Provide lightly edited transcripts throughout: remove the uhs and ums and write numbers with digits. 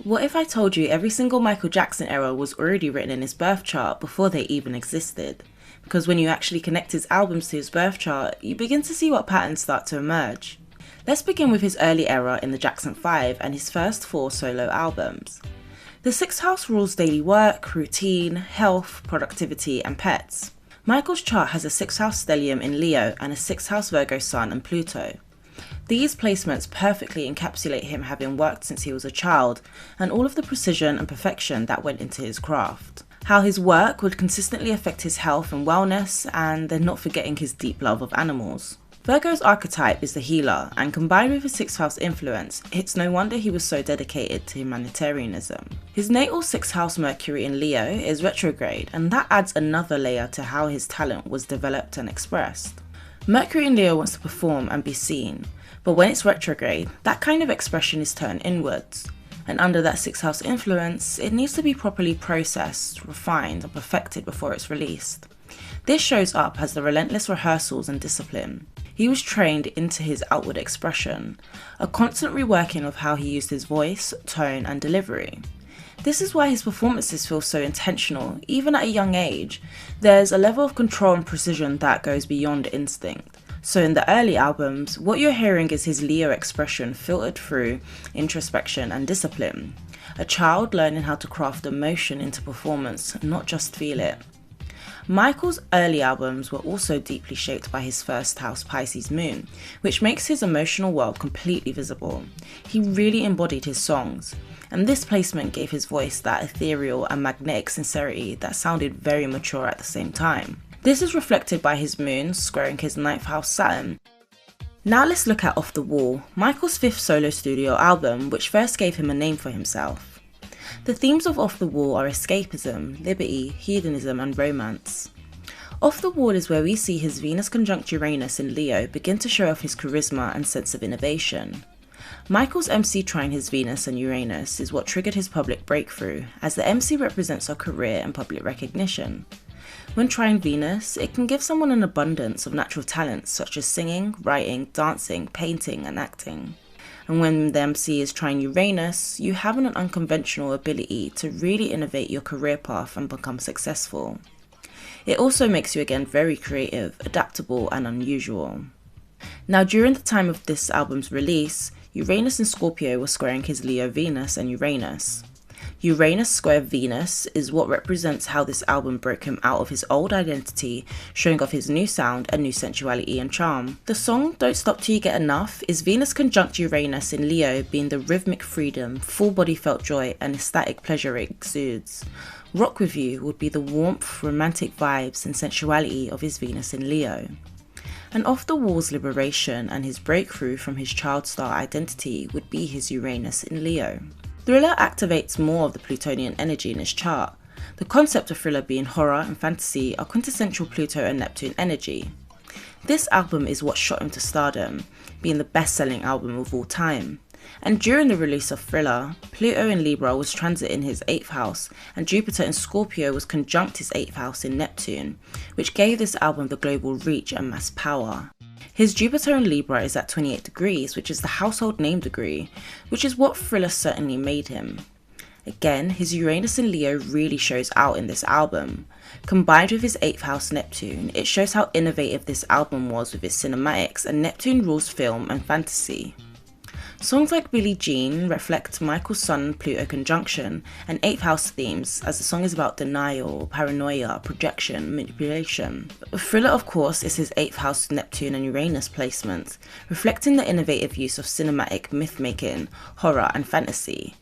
What if I told you every single Michael Jackson era was already written in his birth chart before they even existed? Because when you actually connect his albums to his birth chart, you begin to see what patterns start to emerge. Let's begin with his early era in the Jackson 5 and his first 4 solo albums. The sixth house rules daily work, routine, health, productivity, and pets. Michael's chart has a sixth house stellium in Leo and a sixth house Virgo sun and Pluto. These placements perfectly encapsulate him having worked since he was a child and all of the precision and perfection that went into his craft. How his work would consistently affect his health and wellness, and then not forgetting his deep love of animals. Virgo's archetype is the healer, and combined with his sixth house influence, it's no wonder he was so dedicated to humanitarianism. His natal sixth house Mercury in Leo is retrograde, and that adds another layer to how his talent was developed and expressed. Mercury in Leo wants to perform and be seen, but when it's retrograde, that kind of expression is turned inwards. And under that sixth house influence, it needs to be properly processed, refined, and perfected before it's released. This shows up as the relentless rehearsals and discipline. He was trained into his outward expression, a constant reworking of how he used his voice, tone, and delivery. This is why his performances feel so intentional, even at a young age. There's a level of control and precision that goes beyond instinct. So in the early albums, what you're hearing is his Leo expression filtered through introspection and discipline. A child learning how to craft emotion into performance, not just feel it. Michael's early albums were also deeply shaped by his first house Pisces moon, which makes his emotional world completely visible. He really embodied his songs, and this placement gave his voice that ethereal and magnetic sincerity that sounded very mature at the same time. This is reflected by his moon squaring his 9th house Saturn. Now let's look at Off the Wall, Michael's 5th solo studio album, which first gave him a name for himself. The themes of Off the Wall are escapism, liberty, hedonism, and romance. Off the Wall is where we see his Venus conjunct Uranus in Leo begin to show off his charisma and sense of innovation. Michael's MC trine his Venus and Uranus is what triggered his public breakthrough, as the MC represents our career and public recognition. When trine Venus, it can give someone an abundance of natural talents such as singing, writing, dancing, painting, and acting. And when the MC is trine Uranus, you have an unconventional ability to really innovate your career path and become successful. It also makes you again very creative, adaptable, and unusual. Now during the time of this album's release, Uranus and Scorpio were squaring his Leo Venus and Uranus. Uranus square Venus is what represents how this album broke him out of his old identity, showing off his new sound and new sensuality and charm. The song Don't Stop Till You Get Enough is Venus conjunct Uranus in Leo being the rhythmic freedom, full body felt joy and ecstatic pleasure it exudes. Rock With You would be the warmth, romantic vibes and sensuality of his Venus in Leo. And Off the Wall's liberation and his breakthrough from his child star identity would be his Uranus in Leo. Thriller activates more of the Plutonian energy in his chart. The concept of Thriller being horror and fantasy are quintessential Pluto and Neptune energy. This album is what shot him to stardom, being the best-selling album of all time. And during the release of Thriller, Pluto in Libra was transit in his 8th house, and Jupiter in Scorpio was conjunct his 8th house in Neptune, which gave this album the global reach and mass power. His Jupiter in Libra is at 28 degrees, which is the household name degree, which is what Thriller certainly made him. Again, his Uranus in Leo really shows out in this album. Combined with his 8th house Neptune, it shows how innovative this album was with its cinematics, and Neptune rules film and fantasy. Songs like Billie Jean reflect Michael's Sun Pluto conjunction and 8th house themes, as the song is about denial, paranoia, projection, manipulation. Thriller, of course, is his 8th house Neptune and Uranus placement, reflecting the innovative use of cinematic myth-making, horror and fantasy.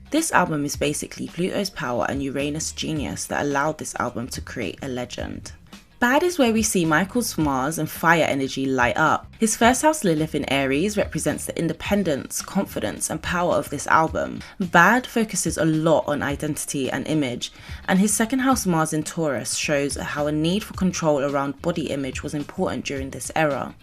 This album is basically Pluto's power and Uranus' genius that allowed this album to create a legend. Bad is where we see Michael's Mars and fire energy light up. His first house Lilith in Aries represents the independence, confidence and power of this album. Bad focuses a lot on identity and image, and his second house Mars in Taurus shows how a need for control around body image was important during this era,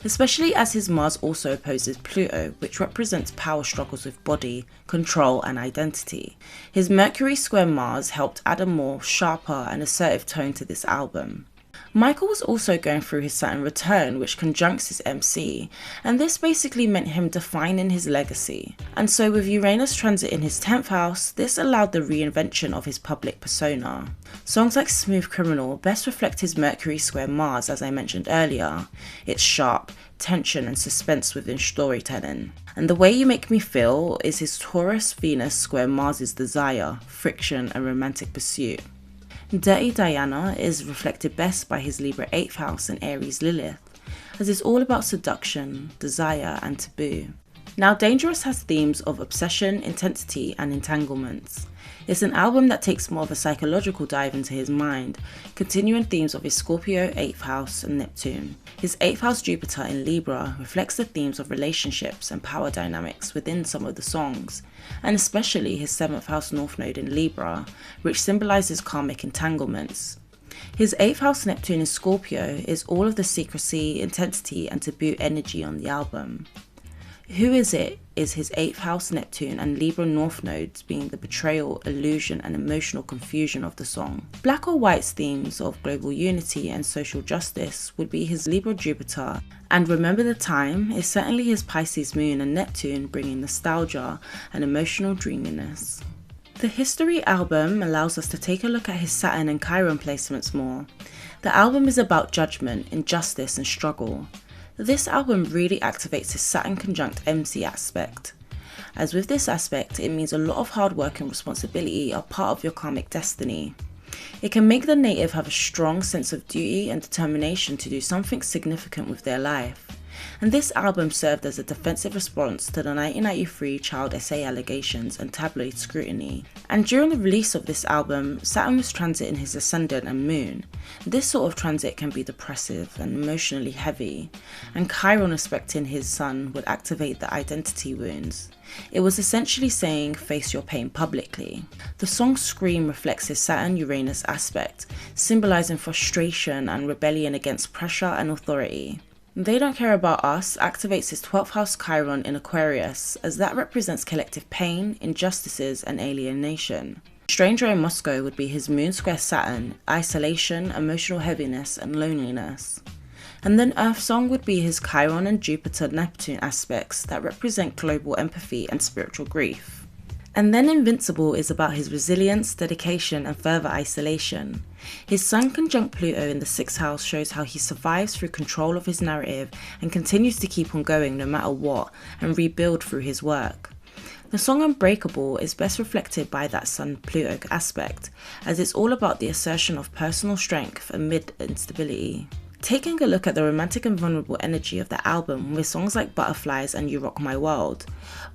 especially as his Mars also opposes Pluto, which represents power struggles with body, control and identity. His Mercury square Mars helped add a more sharper and assertive tone to this album. Michael was also going through his Saturn return, which conjuncts his MC, and this basically meant him defining his legacy. And so with Uranus transit in his 10th house, this allowed the reinvention of his public persona. Songs like Smooth Criminal best reflect his Mercury square Mars, as I mentioned earlier. It's sharp, tension and suspense within storytelling. And The Way You Make Me Feel is his Taurus Venus square Mars's desire, friction and romantic pursuit. Dirty Diana is reflected best by his Libra 8th house and Aries Lilith, as it's all about seduction, desire and taboo. Now Dangerous has themes of obsession, intensity and entanglements. It's an album that takes more of a psychological dive into his mind, continuing themes of his Scorpio 8th house and Neptune. His 8th house Jupiter in Libra reflects the themes of relationships and power dynamics within some of the songs, and especially his 7th house North Node in Libra, which symbolises karmic entanglements. His 8th house Neptune in Scorpio is all of the secrecy, intensity and taboo energy on the album. Who Is It is his 8th house Neptune and Libra North nodes being the betrayal, illusion and emotional confusion of the song. Black or White's themes of global unity and social justice would be his Libra Jupiter, and Remember the Time is certainly his Pisces Moon and Neptune bringing nostalgia and emotional dreaminess. The History album allows us to take a look at his Saturn and Chiron placements more. The album is about judgment, injustice and struggle. This album really activates his Saturn conjunct MC aspect. As with this aspect, it means a lot of hard work and responsibility are part of your karmic destiny. It can make the native have a strong sense of duty and determination to do something significant with their life. And this album served as a defensive response to the 1993 child essay allegations and tabloid scrutiny. And during the release of this album, Saturn was transiting his ascendant and moon. This sort of transit can be depressive and emotionally heavy, and Chiron aspecting his sun would activate the identity wounds. It was essentially saying, face your pain publicly. The song Scream reflects his Saturn-Uranus aspect, symbolising frustration and rebellion against pressure and authority. They Don't Care About Us activates his 12th house Chiron in Aquarius, as that represents collective pain, injustices and alienation. Stranger in Moscow would be his Moon square Saturn, isolation, emotional heaviness and loneliness. And then Earth Song would be his Chiron and Jupiter Neptune aspects that represent global empathy and spiritual grief. And then Invincible is about his resilience, dedication and further isolation. His Sun conjunct Pluto in the 6th house shows how he survives through control of his narrative and continues to keep on going no matter what and rebuild through his work. The song Unbreakable is best reflected by that Sun-Pluto aspect, as it's all about the assertion of personal strength amid instability. Taking a look at the romantic and vulnerable energy of the album with songs like Butterflies and You Rock My World.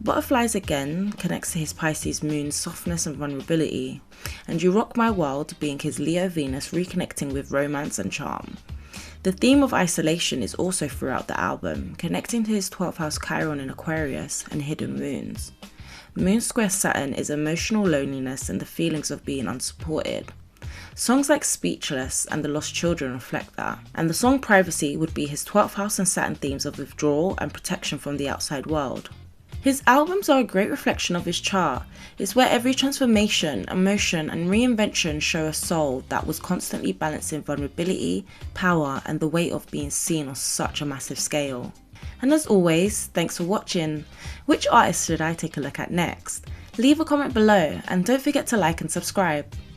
Butterflies again connects to his Pisces moon's softness and vulnerability, and You Rock My World being his Leo Venus reconnecting with romance and charm. The theme of isolation is also throughout the album, connecting to his 12th house Chiron in Aquarius and hidden wounds. Moon square Saturn is emotional loneliness and the feelings of being unsupported. Songs like Speechless and The Lost Children reflect that, and the song Privacy would be his 12th house and Saturn themes of withdrawal and protection from the outside world. His albums are a great reflection of his chart. It's where every transformation, emotion and reinvention show a soul that was constantly balancing vulnerability, power and the weight of being seen on such a massive scale. And as always, thanks for watching. Which artist should I take a look at next? Leave a comment below and don't forget to like and subscribe.